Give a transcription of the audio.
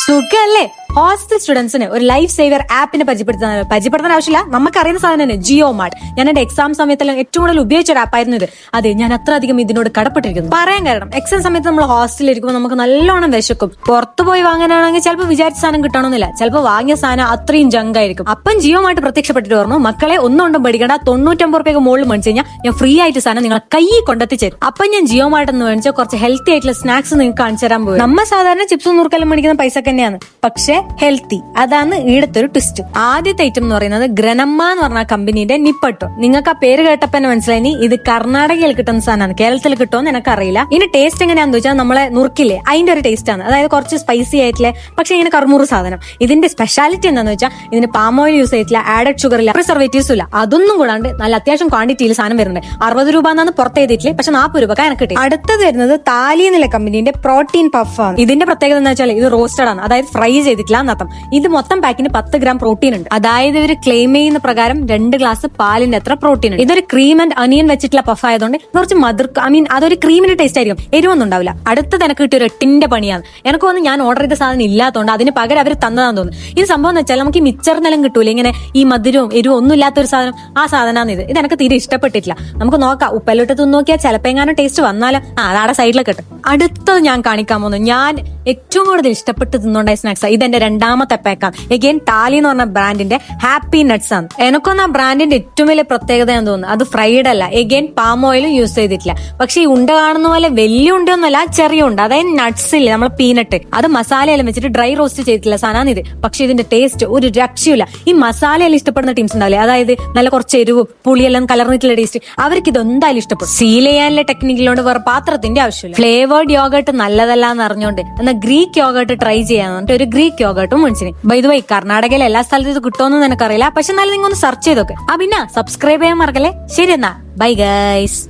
സുഖല്ലേ? ഹോസ്റ്റൽ സ്റ്റുഡൻസിന് ഒരു ലൈഫ് സേവർ ആപ്പിനെ പരിചയപ്പെടുത്താൻ ആവശ്യമില്ല. നമുക്കറിയുന്ന സാധനം തന്നെ ജിയോ മാർട്ട്. ഞാൻ എന്റെ എക്സാം സമയത്തെല്ലാം ഏറ്റവും കൂടുതൽ ഉപയോഗിച്ച ഒരു ആപ്പായിരുന്നു ഇത്. അതെ, ഞാൻ അത്ര അധികം ഇതിനോട് കടപ്പെട്ടിരിക്കുന്നു. പറയാൻ കാരണം എക്സാം സമയത്ത് നമ്മൾ ഹോസ്റ്റലിൽ ഇരിക്കുമ്പോൾ നമുക്ക് നല്ലോണം വിശക്കും. പുറത്തു പോയി വാങ്ങാനാണെങ്കിൽ ചിലപ്പോൾ വിചാരിച്ച സാധനം കിട്ടണമെന്നില്ല. ചിലപ്പോൾ വാങ്ങിയ സാധനം അത്രയും ജങ്കായിരിക്കും. അപ്പം ജിയോ മാർട്ട് പ്രത്യക്ഷപ്പെട്ടിട്ട് പറഞ്ഞു, മക്കളെ ഒന്നും പേടിക്കണ്ട, 99 രൂപയ്ക്ക് മുകളിൽ മേടിച്ചു കഴിഞ്ഞാൽ ഞാൻ ഫ്രീ ആയിട്ട് സാധനം നിങ്ങളെ കൈ കൊണ്ടെത്തിച്ചേരും. അപ്പം ഞാൻ ജിയോ മാർട്ട് എന്ന് മേടിച്ച കുറച്ച് ഹെൽത്തി ആയിട്ടുള്ള സ്നാക്സ് നിങ്ങൾക്ക് കാണിച്ചു തരാൻ പോയി. നമ്മ സാധാരണ ചിപ്സും നുറുക്കെല്ലാം മേടിക്കുന്ന പൈസ തന്നെയാണ്, പക്ഷെ ഹെൽത്തി. അതാണ് ഈടത്തെ ഒരു ട്വിസ്റ്റ്. ആദ്യത്തെ ഐറ്റം എന്ന് പറയുന്നത് ഗ്രനമ്മ എന്ന് പറഞ്ഞ കമ്പനിയുടെ നിപ്പട്ടോ. നിങ്ങൾക്ക് ആ പേര് കേട്ടപ്പോ തന്നെ മനസ്സിലായി ഇത് കർണാടകയിൽ കിട്ടുന്ന സാധനമാണ്. കേരളത്തിൽ കിട്ടുമെന്ന് എനിക്കറിയില്ല. ഇതിന്റെ ടേസ്റ്റ് എങ്ങനെയാണെന്ന് വെച്ചാൽ നമ്മളെ നുറുക്കില്ലേ അതിന്റെ ഒരു ടേസ്റ്റ് ആണ്. അതായത് കുറച്ച് സ്പൈസി ആയിട്ടില്ലേ, പക്ഷെ ഇങ്ങനെ കർമൂറ് സാധനം. ഇതിന്റെ സ്പെഷ്യാലിറ്റി എന്താന്ന് വെച്ചാൽ ഇതിന് പാം ഓയിൽ യൂസ് ചെയ്തിട്ടില്ല, ആഡഡ് ഷുഗർ ഇല്ല, പ്രിസർവേറ്റീവ്സും ഇല്ല. അതൊന്നും കൂടാണ്ട് നല്ല അത്യാവശ്യം ക്വാണ്ടിറ്റിയിൽ സാധനം വരുന്നുണ്ട്. 60 രൂപ എന്നാണ് പുറത്ത് എഴുതിയിട്ടില്ലേ, പക്ഷെ 40 രൂപ എനിക്ക് കിട്ടി. അടുത്തത് വരുന്നത് താലി എന്നുള്ള കമ്പനിന്റെ പ്രോട്ടീൻ പഫ് ആണ്. ഇതിന്റെ പ്രത്യേകത എന്ന് വെച്ചാൽ ഇത് റോസ്റ്റഡ് ആണ്, അതായത് ഫ്രൈ ചെയ്തിട്ടില്ല എന്നർത്ഥം. ഇത് മൊത്തം പാക്കിന് 10 ഗ്രാം പ്രോട്ടീൻ ഉണ്ട്. അതായത് ഇവർ ക്ലെയിം ചെയ്യുന്ന പ്രകാരം 2 ഗ്ലാസ് പാലിന്റെ അത്ര പ്രോട്ടീൻ ഉണ്ട്. ഇതൊരു ക്രീം ആൻഡ് അനിയൻ വെച്ചിട്ടുള്ള പഫ് ആയതുകൊണ്ട് കുറച്ച് അതൊരു ക്രീമിന്റെ ടേസ്റ്റ് ആയിരിക്കും, എരിവൊന്നും ഉണ്ടാവില്ല. അടുത്തത് എനിക്ക് കിട്ടിയ ഒരു 8ന്റെ പണിയാണ്. എനിക്ക് തോന്നുന്നു ഞാൻ ഓർഡർ ചെയ്ത സാധനം ഇല്ലാത്തതുകൊണ്ട് അതിന് പകരം അവർ തന്നതാന്ന് തോന്നുന്നു. ഇത് സംഭവം എന്ന് വെച്ചാൽ നമുക്ക് ഈ മിച്ചറിനെല്ലാം കിട്ടൂല, ഇങ്ങനെ ഈ മധുരവും എരിവും ഒന്നും ഇല്ലാത്തൊരു സാധനം. ആ സാധനമാണ് ഇത്. ഇത് എനിക്ക് തീരെ ഇഷ്ടപ്പെട്ടിട്ടില്ല. നമുക്ക് നോക്കാം, ഉപ്പെല്ലിട്ട് തിന്ന് നോക്കിയാൽ ചിലപ്പോൾ എങ്ങാനും ടേസ്റ്റ് വന്നാലും അതാടെ സൈഡിലൊക്കെ കിട്ടും. അടുത്തത് ഞാൻ കാണിക്കാൻ പോകുന്നു ഞാൻ ഏറ്റവും കൂടുതൽ ഇഷ്ടപ്പെട്ട് തിന്നോണ്ടായ സ്നാക്സ്. ഇതെന്റെ 2ാമത്തെ പാക്കാണ്. എഗെയിൻ ടാലി എന്ന് പറഞ്ഞ ബ്രാൻഡിന്റെ ഹാപ്പി നട്ട്സ് ആണ്. എനിക്കൊന്ന് ആ ബ്രാൻഡിന്റെ ഏറ്റവും വലിയ പ്രത്യേകത എന്ന് തോന്നുന്നു അത് ഫ്രൈഡ് അല്ല, എഗെയിൻ പാം ഓയിലും യൂസ് ചെയ്തിട്ടില്ല. പക്ഷെ ഈ ഉണ്ട കാണുന്ന പോലെ വലിയ ഉണ്ടൊന്നുമല്ല, ചെറിയ ഉണ്ട്. അതായത് നട്ട്സ് ഇല്ലേ, നമ്മൾ പീനട്ട്, അത് മസാലയെല്ലാം വെച്ചിട്ട് ഡ്രൈ റോസ്റ്റ് ചെയ്തിട്ടില്ല സാധനമാണ് ഇത്. പക്ഷെ ഇതിന്റെ ടേസ്റ്റ് ഒരു രക്ഷയില്ല. ഈ മസാലയെല്ലാം ഇഷ്ടപ്പെടുന്ന ടീംസ് ഉണ്ടാവില്ലേ, അതായത് നല്ല കുറച്ച് എരിവും പുളിയെല്ലാം കലർന്നിട്ടുള്ള ടേസ്റ്റ്, അവർക്ക് ഇത് എന്തായാലും ഇഷ്ടപ്പെടും. സീൽ ചെയ്യാനുള്ള ടെക്നിക്കിലോണ്ട് വേറെ പാത്രത്തിന്റെ ആവശ്യമില്ല. ഫ്ലേവേർഡ് യോഗട്ട് നല്ലതല്ല എന്ന് അറിഞ്ഞുകൊണ്ട് എന്നാൽ ഗ്രീക്ക് യോഗട്ട് ട്രൈ ചെയ്യാന്ന് പറഞ്ഞിട്ട് ഒരു ഗ്രീക്ക് യോഗട്ടും മേടിച്ചിന്. ബൈ ദ വേ, കർണാടകയിൽ എല്ലാ സ്ഥലത്തും ഇത് കിട്ടുമെന്ന് എനിക്കറിയില്ല, പക്ഷെ എന്നാലും നിങ്ങൾ ഒന്ന് സെർച്ച് ചെയ്തൊക്കെ. പിന്നെ സബ്സ്ക്രൈബ് ചെയ്യാൻ മറക്കല്ലേ. ശരി എന്നാ, ബൈ ഗൈസ്.